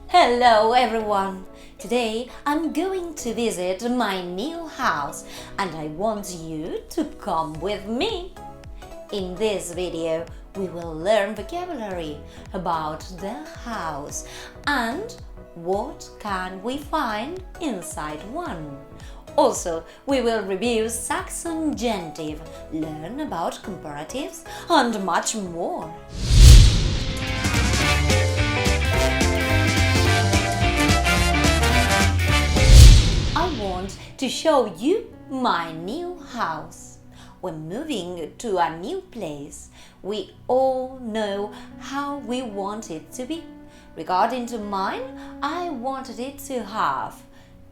Hello everyone! Today I'm going to visit my new house and I want you to come with me. In this video we will learn vocabulary about the house and what can we find inside one. Also, we will review Saxon genitive, learn about comparatives and much more. I want to show you my new house. When moving to a new place, we all know how we want it to be. Regarding to mine, I wanted it to have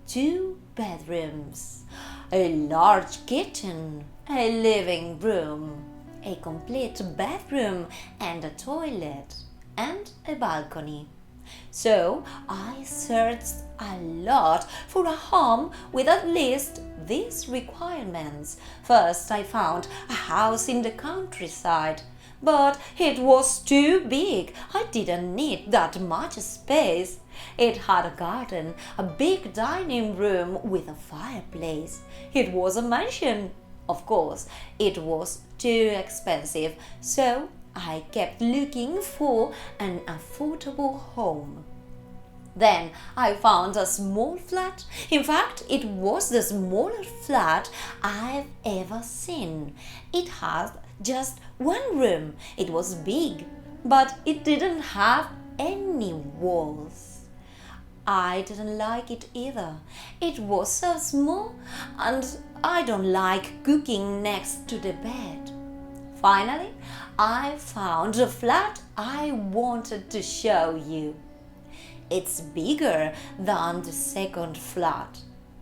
2 bedrooms, a large kitchen, a living room, a complete bathroom and a toilet, and a balcony. So I searched a lot for a home with at least these requirements. First, I found a house in the countryside, but it was too big. I didn't need that much space. It had a garden, a big dining room with a fireplace. It was a mansion. Of course, it was too expensive, so I kept looking for an affordable home. Then I found a small flat. In fact, it was the smallest flat I've ever seen. It had just one room. It was big, but it didn't have any walls. I didn't like it either. It was so small and I don't like cooking next to the bed. Finally, I found the flat I wanted to show you. It's bigger than the second flat,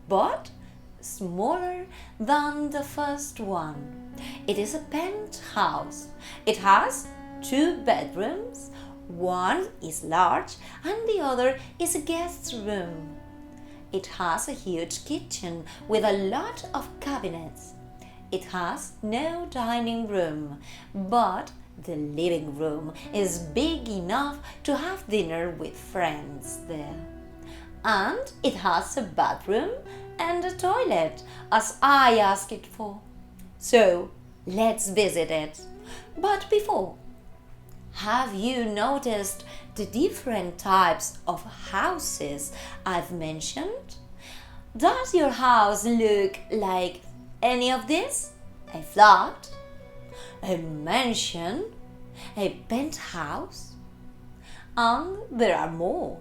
but smaller than the first one. It is a penthouse. It has 2 bedrooms. One is large and the other is a guest room. It has a huge kitchen with a lot of cabinets. It has no dining room, but the living room is big enough to have dinner with friends there. And it has a bathroom and a toilet, as I asked it for. So, let's visit it. But before, have you noticed the different types of houses I've mentioned? Does your house look like any of this? A flat? A mansion? A penthouse? And there are more.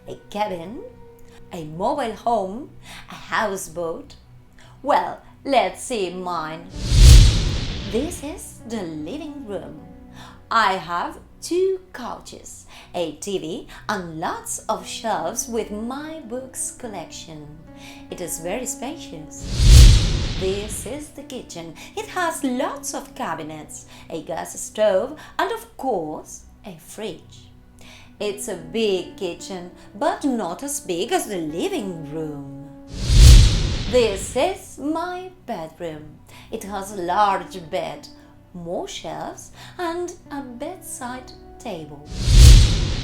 A cabin? A mobile home? A houseboat? Well, let's see mine. This is the living room. I have 2 couches, a TV and lots of shelves with my books collection. It is very spacious. This is the kitchen. It has lots of cabinets, a gas stove and of course a fridge. It's a big kitchen, but not as big as the living room. This is my bedroom. It has a large bed, more shelves and a bedside table.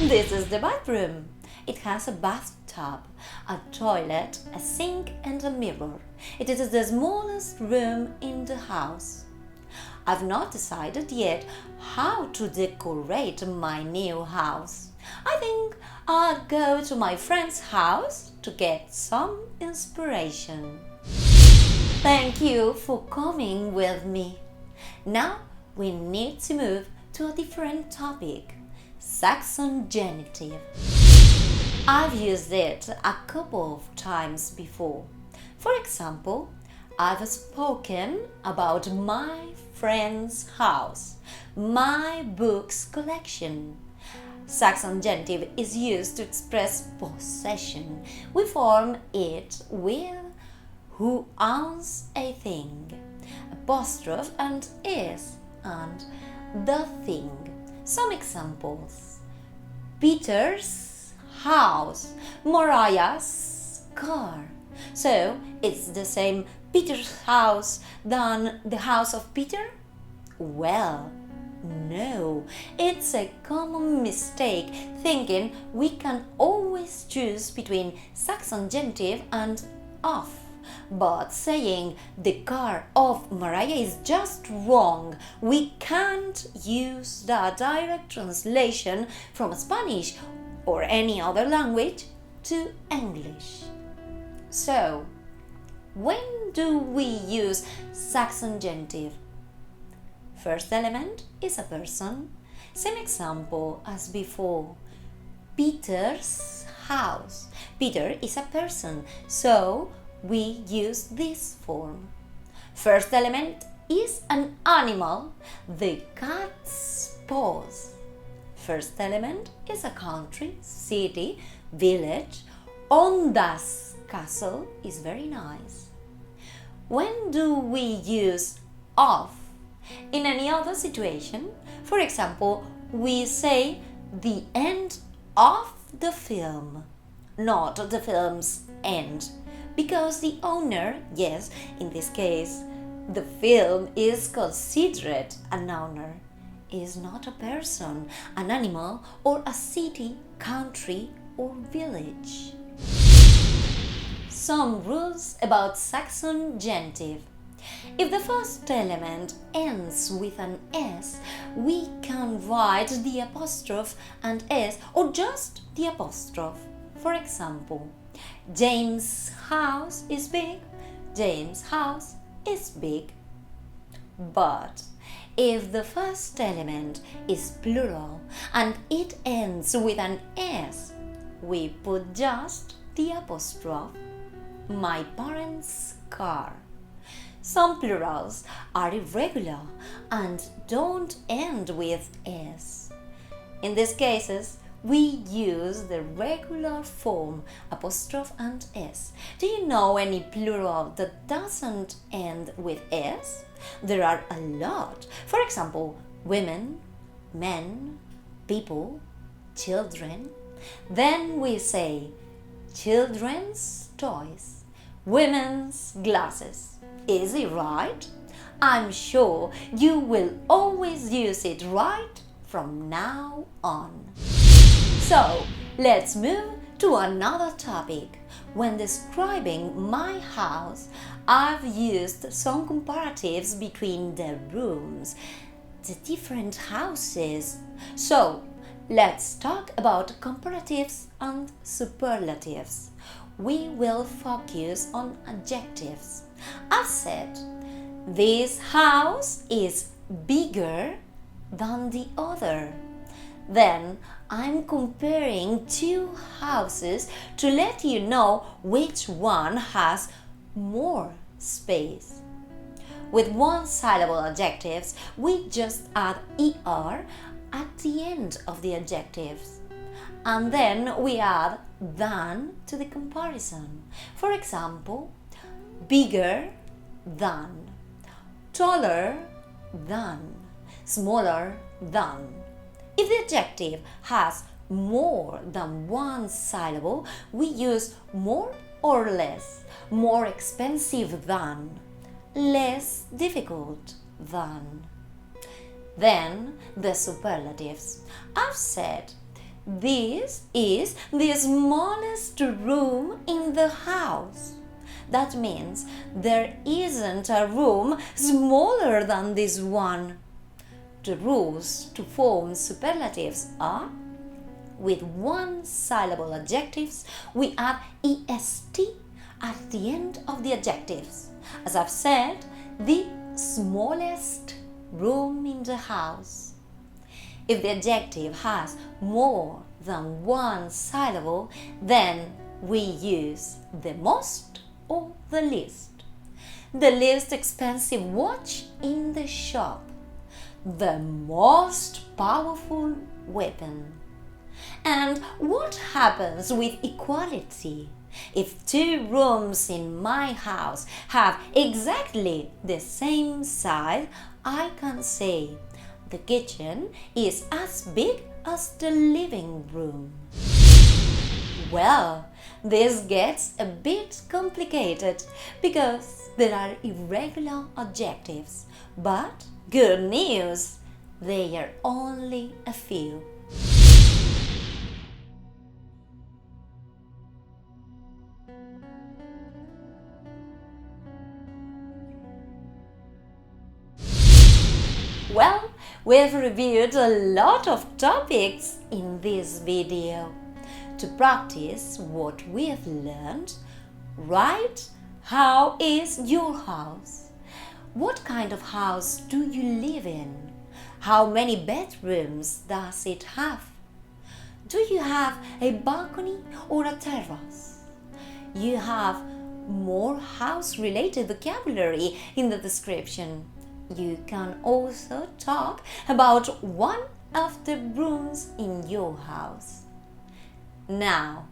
This is the bathroom. It has a bathtub, a toilet, a sink and a mirror. It is the smallest room in the house. I've not decided yet how to decorate my new house. I think I'll go to my friend's house to get some inspiration. Thank you for coming with me. Now we need to move to a different topic, Saxon genitive. I've used it a couple of times before. For example, I've spoken about my friend's house, my books collection. Saxon genitive is used to express possession. We form it with who owns a thing, apostrophe and is, and the thing. Some examples: Peter's house, Mariah's car. So it's the same Peter's house than the house of Peter? Well, No, it's a common mistake thinking we can always choose between Saxon genitive and of. But saying the car of Mariah is just wrong. We can't use the direct translation from Spanish or any other language to English. So, when do we use Saxon genitive? First element is a person. Same example as before. Peter's house. Peter is a person, so we use this form. First element is an animal, the cat's paws. First element is a country, city, village. Ondas castle is very nice. When do we use of? In any other situation, for example, we say the end of the film, not the film's end, because the owner, yes, in this case, the film is considered an owner, is not a person, an animal, or a city, country, or village. Some rules about Saxon genitive. If the first element ends with an S, we can write the apostrophe and S or just the apostrophe. For example, James' house is big, James' house is big. But if the first element is plural and it ends with an S, we put just the apostrophe. My parents' car. Some plurals are irregular and don't end with S. In these cases, we use the regular form apostrophe and S. Do you know any plural that doesn't end with S? There are a lot. For example, women, men, people, children. Then we say children's toys, women's glasses. Easy, right? I'm sure you will always use it right from now on. So, let's move to another topic. When describing my house, I've used some comparatives between the rooms, the different houses. So, let's talk about comparatives and superlatives. We will focus on adjectives. I've said, this house is bigger than the other. Then I'm comparing two houses to let you know which one has more space. With one-syllable adjectives, we just add er at the end of the adjectives. And then we add than to the comparison. For example, bigger than, taller than, smaller than. If the adjective has more than one syllable, we use more or less, more expensive than, less difficult than. Then the superlatives. I've said, this is the smallest room in the house. That means there isn't a room smaller than this one. The rules to form superlatives are: with one-syllable adjectives, we add est at the end of the adjectives. As I've said, the smallest room in the house. If the adjective has more than one syllable, then we use the most or the least. The least expensive watch in the shop. The most powerful weapon. And what happens with equality? If two rooms in my house have exactly the same size, I can say the kitchen is as big as the living room. Well, this gets a bit complicated because there are irregular adjectives. But good news! They are only a few. Well, we've reviewed a lot of topics in this video. To practice what we have learned, write how is your house? What kind of house do you live in? How many bedrooms does it have? Do you have a balcony or a terrace? You have more house-related vocabulary in the description. You can also talk about one of the rooms in your house. Now,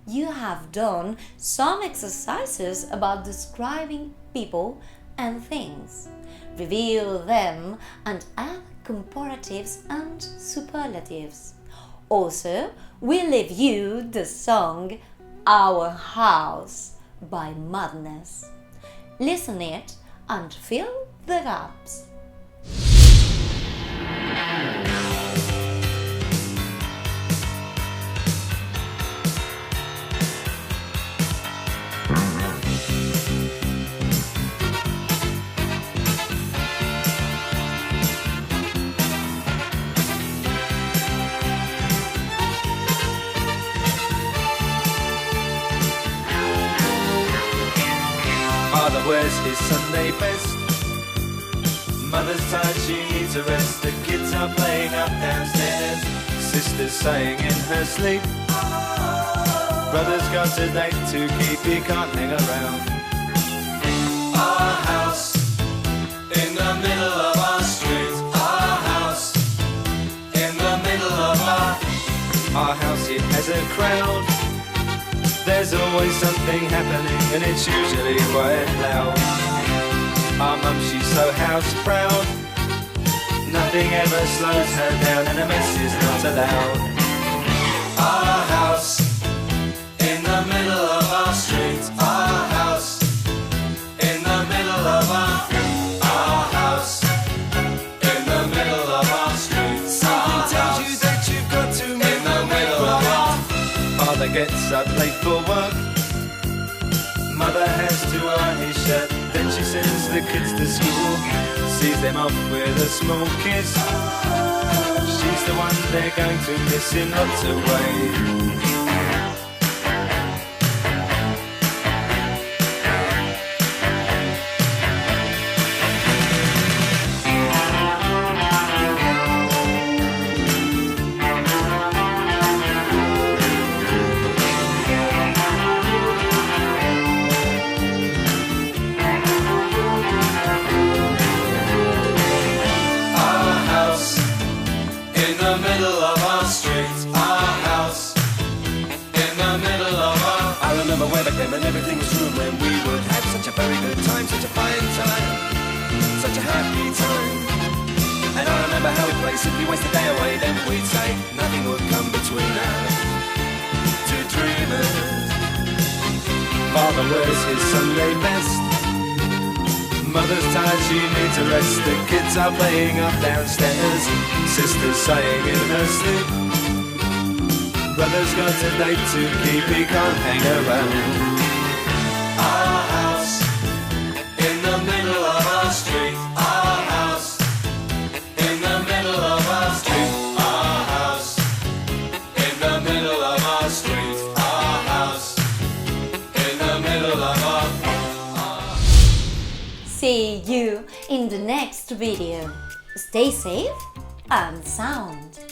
you have done some exercises about describing people and things. Review them and add comparatives and superlatives. Also, we leave you the song Our House by Madness. Listen it and fill the gaps. Father wears his Sunday best. Mother's tired, she needs a rest. The kids are playing up downstairs. Sister's sighing in her sleep. Brother's got a date to keep, he can't hang around. Our house in the middle of our street. Our house in the middle of our house, it has a crowd. There's always something happening and it's usually quite loud. Our mum, she's so house proud. Nothing ever slows her down and a mess is not allowed. Our house in the middle of our street. Our house in the middle of our house in the middle of our street. Something tells you that you've got to move in the middle of our. Father gets up late for work. Mother has to iron his shirt. Then she sends the kids to school, sees them off with a small kiss. She's the one they're going to miss in lots of ways. And everything was true when we would have such a very good time, such a fine time, such a happy time. And I remember how we'd play, simply waste the day away. Then we'd say nothing would come between us, two dreamers. Father wears his Sunday best. Mother's tired, she needs a rest. The kids are playing up downstairs. Sister's sighing in her sleep. Brother's got a date to keep, he can't hang around. Our house in the middle of our street. Our house in the middle of our street. Our house in the middle of our street. Our house in the middle of our. See you in the next video. Stay safe and sound.